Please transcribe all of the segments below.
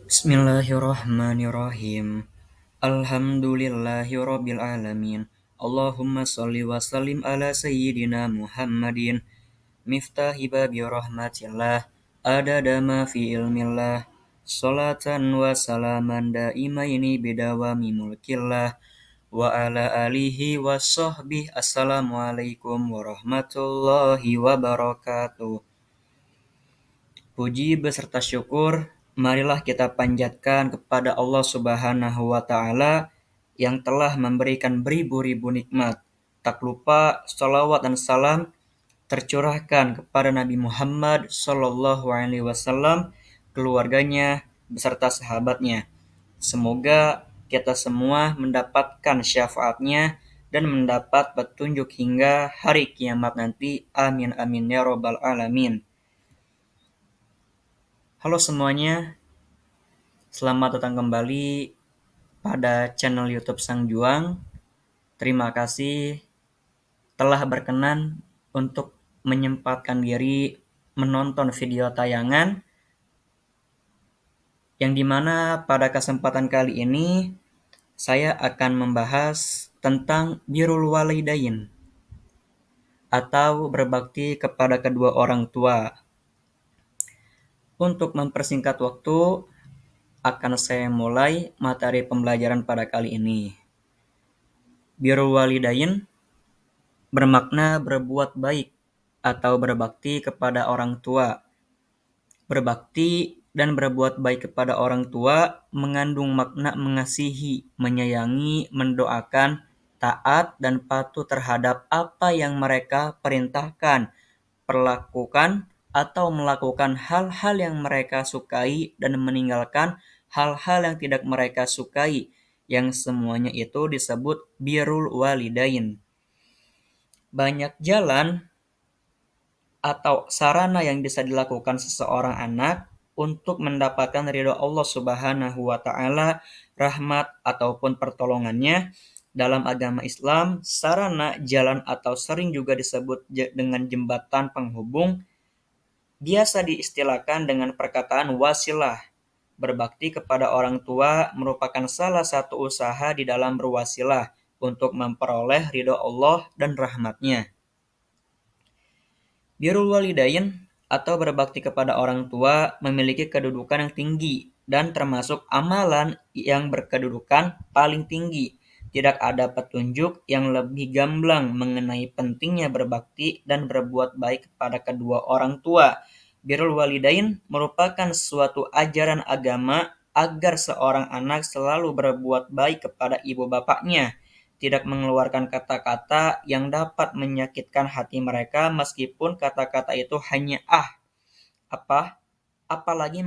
Bismillahirrahmanirrahim. Alhamdulillahirabbil alamin. Allahumma shalli wa sallim ala sayyidina Muhammadin miftahi babi rahmatillah adada ma fi ilmillah salatan wa salaman daimaini bidawami mulkillah wa ala alihi wa sahbihi. Assalamualaikum warahmatullahi wabarakatuh. Puji beserta syukur marilah kita panjatkan kepada Allah Subhanahu wa taala yang telah memberikan beribu-ribu nikmat. Tak lupa salawat dan salam tercurahkan kepada Nabi Muhammad sallallahu alaihi wasallam, keluarganya beserta sahabatnya. Semoga kita semua mendapatkan syafaatnya dan mendapat petunjuk hingga hari kiamat nanti. Amin amin ya robbal alamin. Halo semuanya, selamat datang kembali pada channel YouTube Sang Juang. Terima kasih telah berkenan untuk menyempatkan diri menonton video tayangan yang dimana pada kesempatan kali ini saya akan membahas tentang birrul walidain atau berbakti kepada kedua orang tua. Untuk mempersingkat waktu, akan saya mulai materi pembelajaran pada kali ini. Birrul walidain bermakna berbuat baik atau berbakti kepada orang tua. Berbakti dan berbuat baik kepada orang tua mengandung makna mengasihi, menyayangi, mendoakan, taat dan patuh terhadap apa yang mereka perintahkan, perlakukan atau melakukan hal-hal yang mereka sukai dan meninggalkan hal-hal yang tidak mereka sukai, yang semuanya itu disebut birrul walidain. Banyak jalan atau sarana yang bisa dilakukan seseorang anak untuk mendapatkan ridho Allah Subhanahu wa taala, rahmat ataupun pertolongannya. Dalam agama Islam, sarana, jalan atau sering juga disebut dengan jembatan penghubung, biasa diistilahkan dengan perkataan wasilah. Berbakti kepada orang tua merupakan salah satu usaha di dalam berwasilah untuk memperoleh ridho Allah dan rahmatnya. Birrul walidain atau berbakti kepada orang tua memiliki kedudukan yang tinggi dan termasuk amalan yang berkedudukan paling tinggi. Tidak ada petunjuk yang lebih gamblang mengenai pentingnya berbakti dan berbuat baik kepada kedua orang tua. Birrul walidain merupakan suatu ajaran agama agar seorang anak selalu berbuat baik kepada ibu bapaknya, tidak mengeluarkan kata-kata yang dapat menyakitkan hati mereka meskipun kata-kata itu hanya apalagi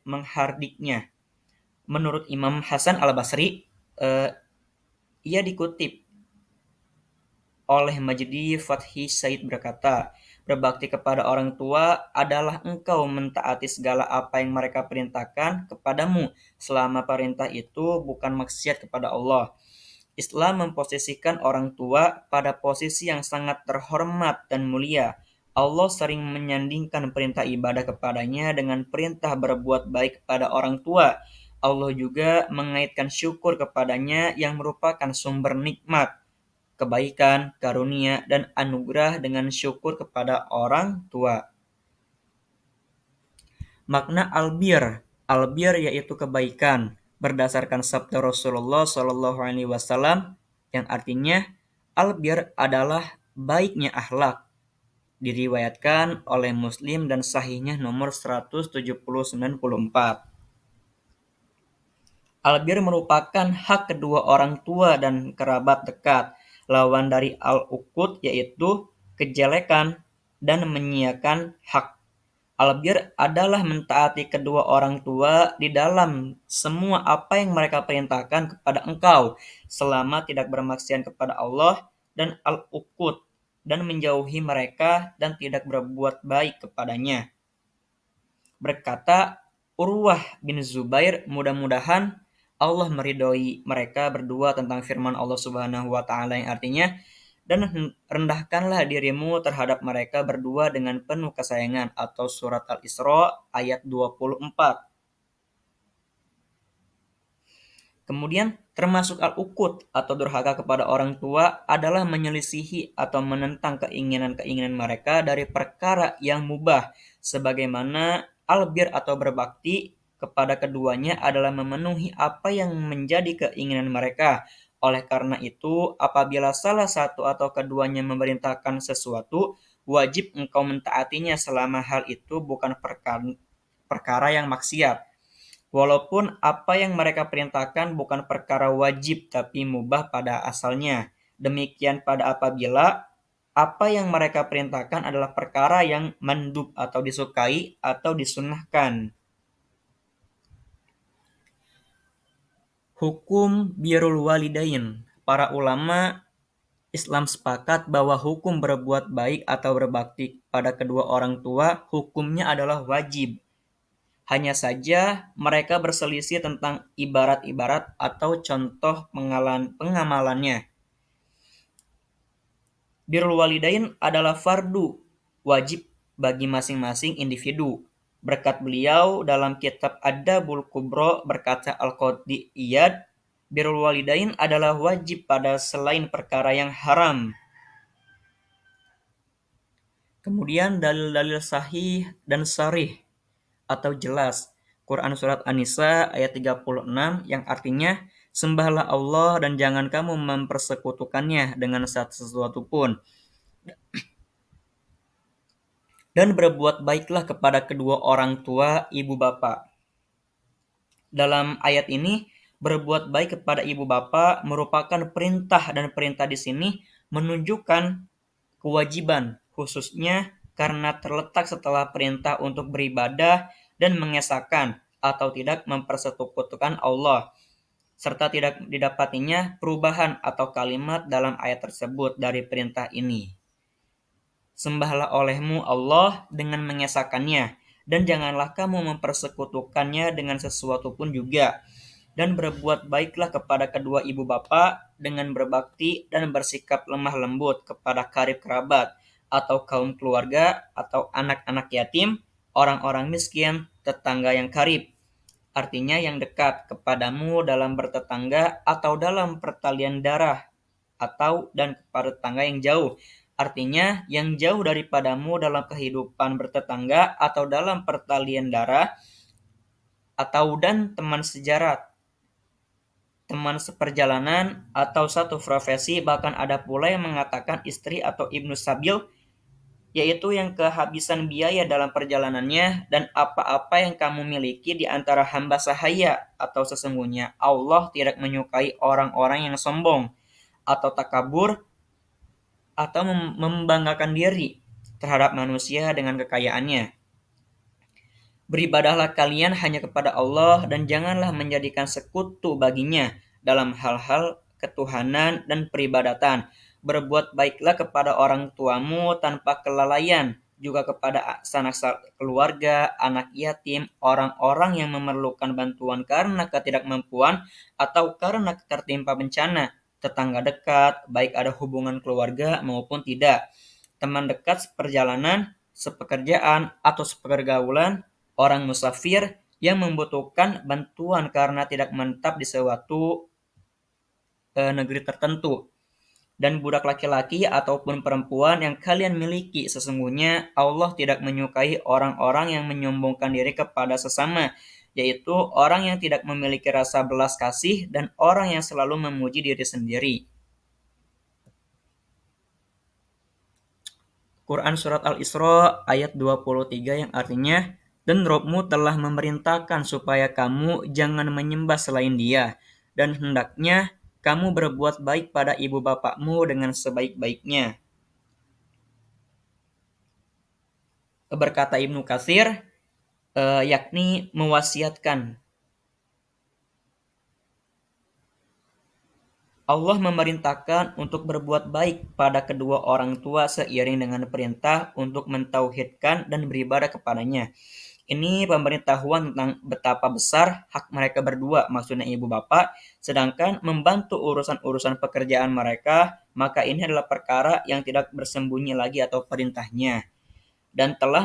menghardiknya. Menurut Imam Hasan Al-Basri, ia dikutip oleh Majdi Fathi Said berkata, berbakti kepada orang tua adalah engkau mentaati segala apa yang mereka perintahkan kepadamu selama perintah itu bukan maksiat kepada Allah. Islam memposisikan orang tua pada posisi yang sangat terhormat dan mulia. Allah sering menyandingkan perintah ibadah kepadanya dengan perintah berbuat baik kepada orang tua. Allah juga mengaitkan syukur kepadanya yang merupakan sumber nikmat, kebaikan, karunia, dan anugerah dengan syukur kepada orang tua. Makna albir yaitu kebaikan, berdasarkan sabda Rasulullah SAW yang artinya albir adalah baiknya akhlak. Diriwayatkan oleh Muslim dan sahihnya nomor 17094. Albir merupakan hak kedua orang tua dan kerabat dekat. Lawan dari al-uqud yaitu kejelekan dan menyiakan hak. Albir adalah mentaati kedua orang tua di dalam semua apa yang mereka perintahkan kepada engkau selama tidak bermaksiat kepada Allah, dan al-uqud dan menjauhi mereka dan tidak berbuat baik kepadanya. Berkata Urwah bin Zubair, mudah-mudahan Allah meridhoi mereka berdua tentang firman Allah Subhanahu wa taala yang artinya, dan rendahkanlah dirimu terhadap mereka berdua dengan penuh kesayangan, atau surat Al-Isra ayat 24. Kemudian termasuk al-uqud atau durhaka kepada orang tua adalah menyelisihi atau menentang keinginan-keinginan mereka dari perkara yang mubah, sebagaimana albir atau berbakti kepada keduanya adalah memenuhi apa yang menjadi keinginan mereka. Oleh karena itu, apabila salah satu atau keduanya memerintahkan sesuatu, wajib engkau mentaatinya selama hal itu bukan perkara yang maksiat. Walaupun apa yang mereka perintahkan bukan perkara wajib tapi mubah pada asalnya. Demikian pada apabila apa yang mereka perintahkan adalah perkara yang mandub atau disukai atau disunnahkan. Hukum birrul walidain. Para ulama Islam sepakat bahwa hukum berbuat baik atau berbakti pada kedua orang tua hukumnya adalah wajib. Hanya saja mereka berselisih tentang ibarat-ibarat atau contoh pengamalannya. Birrul walidain adalah fardu wajib bagi masing-masing individu. Berkat beliau dalam kitab Ad-Dabul Kubro berkata Al-Qadhi Iyad, birrul walidain adalah wajib pada selain perkara yang haram. Kemudian dalil-dalil sahih dan sharih atau jelas. Quran surat An-Nisa ayat 36 yang artinya sembahlah Allah dan jangan kamu mempersekutukannya dengan sesuatu pun. Dan berbuat baiklah kepada kedua orang tua ibu bapa. Dalam ayat ini berbuat baik kepada ibu bapa merupakan perintah dan perintah di sini menunjukkan kewajiban khususnya karena terletak setelah perintah untuk beribadah dan mengesahkan atau tidak mempersekutukan Allah, serta tidak didapatinya perubahan atau kalimat dalam ayat tersebut dari perintah ini. Sembahlah olehmu Allah dengan mengesahkannya, dan janganlah kamu mempersekutukannya dengan sesuatu pun juga. Dan berbuat baiklah kepada kedua ibu bapa dengan berbakti dan bersikap lemah lembut kepada karib kerabat, atau kaum keluarga, atau anak-anak yatim, orang-orang miskin, tetangga yang karib. Artinya yang dekat kepadamu dalam bertetangga atau dalam pertalian darah, atau dan kepada tetangga yang jauh. Artinya yang jauh daripadamu dalam kehidupan bertetangga atau dalam pertalian darah, atau dan teman sejarah, teman seperjalanan, atau satu profesi, bahkan ada pula yang mengatakan istri atau ibnu sabil, yaitu yang kehabisan biaya dalam perjalanannya, dan apa-apa yang kamu miliki di antara hamba sahaya, atau sesungguhnya Allah tidak menyukai orang-orang yang sombong, atau takabur, atau membanggakan diri terhadap manusia dengan kekayaannya. Beribadahlah kalian hanya kepada Allah dan janganlah menjadikan sekutu baginya dalam hal-hal ketuhanan dan peribadatan. Berbuat baiklah kepada orang tuamu tanpa kelalaian, juga kepada sanak keluarga, anak yatim, orang-orang yang memerlukan bantuan karena ketidakmampuan atau karena tertimpa bencana, tetangga dekat, baik ada hubungan keluarga maupun tidak, teman dekat seperjalanan, sepekerjaan, atau sepergaulan, orang musafir yang membutuhkan bantuan karena tidak menetap di suatu negeri tertentu, dan budak laki-laki ataupun perempuan yang kalian miliki. Sesungguhnya Allah tidak menyukai orang-orang yang menyombongkan diri kepada sesama, yaitu orang yang tidak memiliki rasa belas kasih dan orang yang selalu memuji diri sendiri. Quran surat Al-Isra ayat 23 yang artinya, dan Robmu telah memerintahkan supaya kamu jangan menyembah selain Dia, dan hendaknya kamu berbuat baik pada ibu bapakmu dengan sebaik-baiknya. Berkata Ibnu Katsir, yakni mewasiatkan. Allah memerintahkan untuk berbuat baik pada kedua orang tua seiring dengan perintah untuk mentauhidkan dan beribadah kepadanya. Ini pemberitahuan tentang betapa besar hak mereka berdua, maksudnya ibu bapak, sedangkan membantu urusan-urusan pekerjaan mereka, maka ini adalah perkara yang tidak bersembunyi lagi atau perintahnya. Dan telah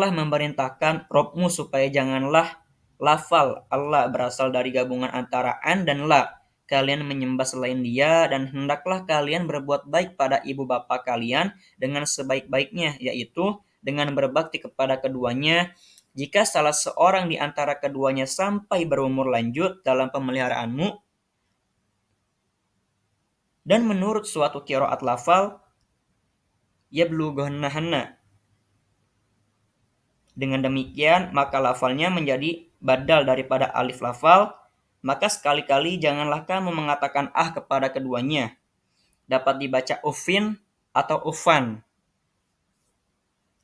memerintahkan Robmu supaya janganlah Lafal Allah berasal dari gabungan antara an dan la. Kalian menyembah selain dia, dan hendaklah kalian berbuat baik pada ibu bapa kalian dengan sebaik-baiknya, yaitu dengan berbakti kepada keduanya. Jika salah seorang di antara keduanya sampai berumur lanjut dalam pemeliharaanmu, dan menurut suatu qiraat lafal, yablughanna. Dengan demikian, maka lafalnya menjadi badal daripada alif lafal. Maka sekali-kali janganlah kamu mengatakan kepada keduanya. Dapat dibaca ufin atau ufan.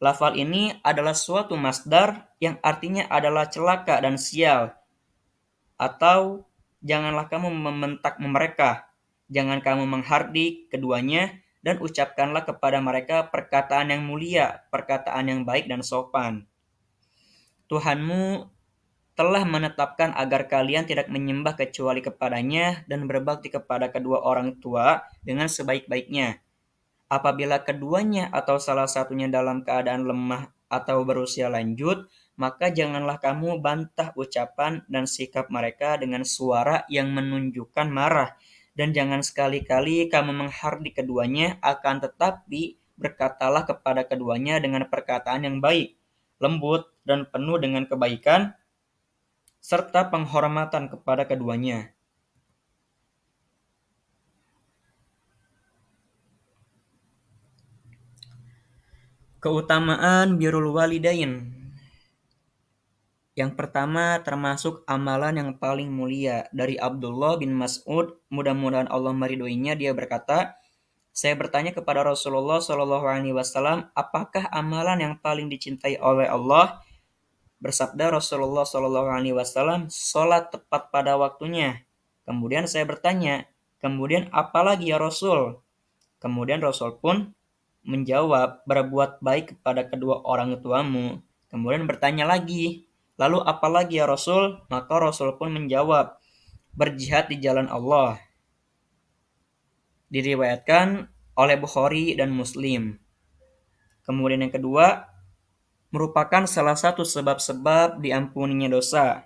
Lafal ini adalah suatu masdar yang artinya adalah celaka dan sial. Atau janganlah kamu membentak mereka. Jangan kamu menghardik keduanya, dan ucapkanlah kepada mereka perkataan yang mulia, perkataan yang baik dan sopan. Tuhanmu telah menetapkan agar kalian tidak menyembah kecuali kepadanya dan berbakti kepada kedua orang tua dengan sebaik-baiknya. Apabila keduanya atau salah satunya dalam keadaan lemah atau berusia lanjut, maka janganlah kamu bantah ucapan dan sikap mereka dengan suara yang menunjukkan marah, dan jangan sekali-kali kamu menghardik keduanya, akan tetapi berkatalah kepada keduanya dengan perkataan yang baik, lembut, dan penuh dengan kebaikan, serta penghormatan kepada keduanya. Keutamaan birrul walidain. Yang pertama termasuk amalan yang paling mulia. Dari Abdullah bin Mas'ud, mudah-mudahan Allah meridhoinya, dia berkata, saya bertanya kepada Rasulullah SAW, apakah amalan yang paling dicintai oleh Allah? Bersabda Rasulullah SAW, sholat tepat pada waktunya. Kemudian saya bertanya, kemudian apa lagi ya Rasul? Kemudian Rasul pun menjawab, berbuat baik kepada kedua orang tuamu. Kemudian bertanya lagi, lalu apa lagi ya Rasul? Maka Rasul pun menjawab, berjihad di jalan Allah. Diriwayatkan oleh Bukhari dan Muslim. Kemudian yang kedua, merupakan salah satu sebab-sebab diampuninya dosa.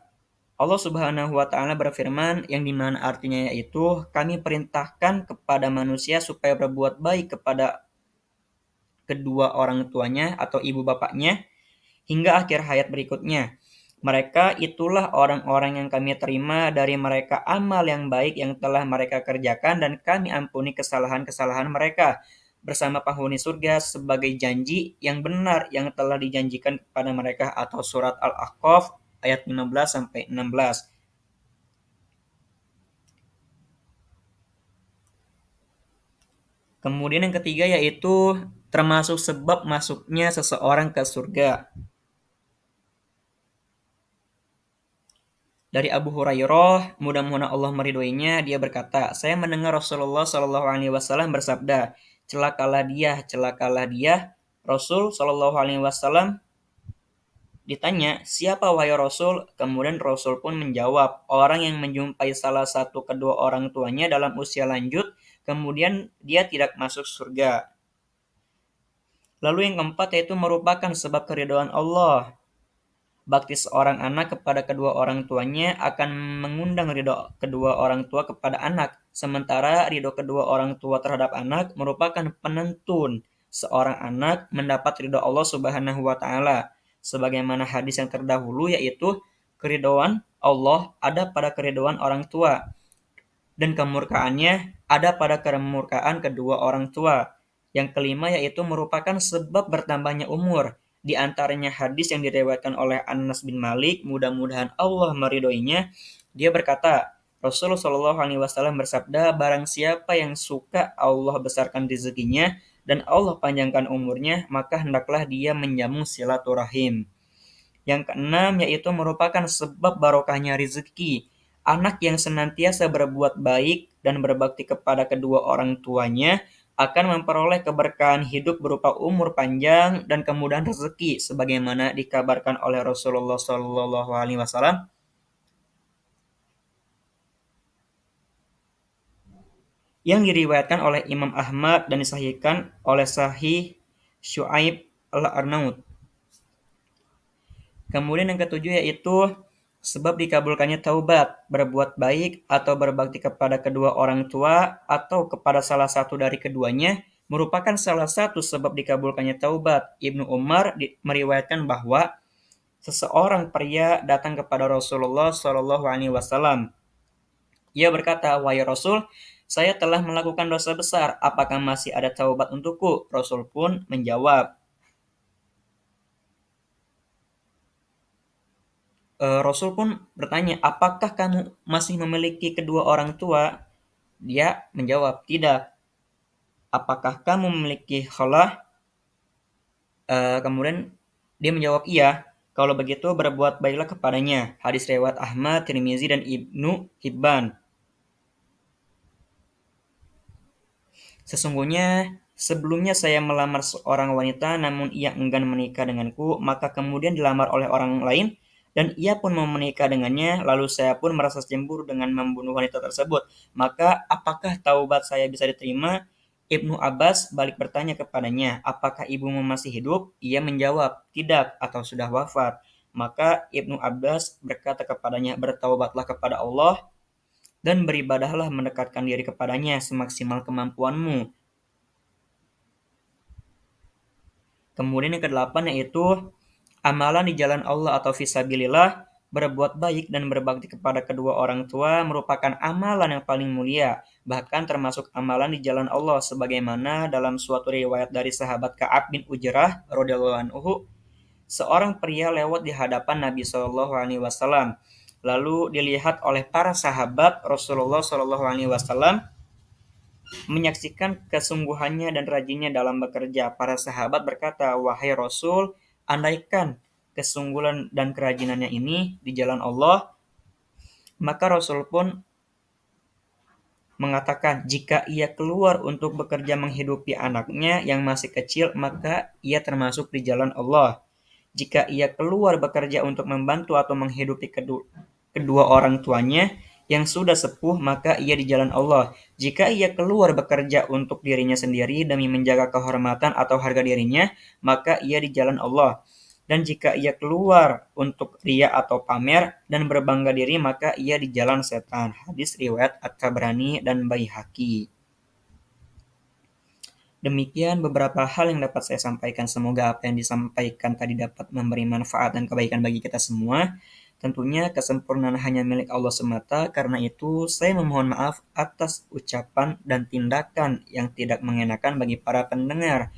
Allah Subhanahu wa Ta'ala berfirman, yang dimana artinya yaitu kami perintahkan kepada manusia supaya berbuat baik kepada kedua orang tuanya atau ibu bapaknya hingga akhir hayat berikutnya. Mereka itulah orang-orang yang kami terima dari mereka amal yang baik yang telah mereka kerjakan, dan kami ampuni kesalahan-kesalahan mereka bersama penghuni surga sebagai janji yang benar yang telah dijanjikan kepada mereka, atau surat Al-Ahqaf ayat 15 sampai 16. Kemudian yang ketiga yaitu termasuk sebab masuknya seseorang ke surga. Dari Abu Hurairah, mudah-mudahan Allah meridhoinya, dia berkata, saya mendengar Rasulullah SAW bersabda, celakalah dia. Rasul SAW ditanya, siapa wahai Rasul? Kemudian Rasul pun menjawab, orang yang menjumpai salah satu kedua orang tuanya dalam usia lanjut, kemudian dia tidak masuk surga. Lalu yang keempat yaitu merupakan sebab keridhaan Allah. Bakti seorang anak kepada kedua orang tuanya akan mengundang ridho kedua orang tua kepada anak, sementara ridho kedua orang tua terhadap anak merupakan penentu seorang anak mendapat ridho Allah Subhanahu wa Ta'ala. Sebagaimana hadis yang terdahulu, yaitu keridhaan Allah ada pada keridhaan orang tua, dan kemurkaannya ada pada kemurkaan kedua orang tua. Yang kelima yaitu merupakan sebab bertambahnya umur. Di antaranya hadis yang diriwayatkan oleh Anas bin Malik, mudah-mudahan Allah meridhoinya, dia berkata, Rasulullah SAW bersabda, barang siapa yang suka Allah besarkan rezekinya dan Allah panjangkan umurnya, maka hendaklah dia menyambung silaturahim. Yang keenam yaitu merupakan sebab barokahnya rezeki. Anak yang senantiasa berbuat baik dan berbakti kepada kedua orang tuanya akan memperoleh keberkahan hidup berupa umur panjang dan kemudahan rezeki, sebagaimana dikabarkan oleh Rasulullah SAW, yang diriwayatkan oleh Imam Ahmad dan disahihkan oleh Sahih Syuaib al-Arnaud. Kemudian yang ketujuh yaitu Sebab dikabulkannya taubat, berbuat baik atau berbakti kepada kedua orang tua atau kepada salah satu dari keduanya merupakan salah satu sebab dikabulkannya taubat. Ibnu Umar meriwayatkan bahwa seseorang pria datang kepada Rasulullah Shallallahu Alaihi Wasallam. Ia berkata, "Wahai Rasul, saya telah melakukan dosa besar. Apakah masih ada taubat untukku?" Rasul pun menjawab, Rasul pun bertanya, "Apakah kamu masih memiliki kedua orang tua?" Dia menjawab, "Tidak." "Apakah kamu memiliki khalah?" Kemudian dia menjawab, "Iya." "Kalau begitu berbuat baiklah kepadanya." Hadis riwayat Ahmad, Tirmizi, dan Ibnu Hibban. Sesungguhnya sebelumnya saya melamar seorang wanita namun ia enggan menikah denganku, maka kemudian dilamar oleh orang lain dan ia pun mau menikah dengannya, lalu saya pun merasa cemburu dengan membunuh wanita tersebut. Maka apakah taubat saya bisa diterima? Ibnu Abbas balik bertanya kepadanya, "Apakah ibumu masih hidup?" Ia menjawab, "Tidak," atau sudah wafat. Maka Ibnu Abbas berkata kepadanya, "Bertaubatlah kepada Allah dan beribadahlah mendekatkan diri kepadanya semaksimal kemampuanmu." Kemudian yang kedelapan yaitu amalan di jalan Allah atau fisabilillah, berbuat baik dan berbakti kepada kedua orang tua merupakan amalan yang paling mulia, bahkan termasuk amalan di jalan Allah sebagaimana dalam suatu riwayat dari sahabat Ka'ab bin Ujrah radhiyallahu anhu, seorang pria lewat di hadapan Nabi Shallallahu alaihi wasallam. Lalu dilihat oleh para sahabat Rasulullah Shallallahu alaihi wasallam menyaksikan kesungguhannya dan rajinnya dalam bekerja. Para sahabat berkata, "Wahai Rasul, andaikan kesungguhan dan kerajinannya ini di jalan Allah." Maka Rasul pun mengatakan, "Jika ia keluar untuk bekerja menghidupi anaknya yang masih kecil, maka ia termasuk di jalan Allah. Jika ia keluar bekerja untuk membantu atau menghidupi kedua orang tuanya yang sudah sepuh, maka ia di jalan Allah. Jika ia keluar bekerja untuk dirinya sendiri demi menjaga kehormatan atau harga dirinya, maka ia di jalan Allah. Dan jika ia keluar untuk ria atau pamer dan berbangga diri, maka ia di jalan setan." Hadis riwayat At-Tabrani dan Baihaqi. Demikian beberapa hal yang dapat saya sampaikan. Semoga apa yang disampaikan tadi dapat memberi manfaat dan kebaikan bagi kita semua. Tentunya kesempurnaan hanya milik Allah semata, karena itu saya memohon maaf atas ucapan dan tindakan yang tidak mengenakan bagi para pendengar.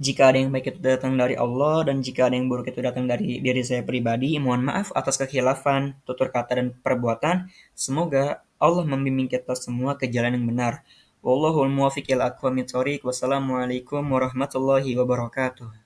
Jika ada yang baik itu datang dari Allah dan jika ada yang buruk itu datang dari diri saya pribadi, mohon maaf atas kekhilafan, tutur kata dan perbuatan. Semoga Allah membimbing kita semua ke jalan yang benar. Wallahul muwaffiq ila aqwamit thoriq. Wassalamualaikum warahmatullahi wabarakatuh.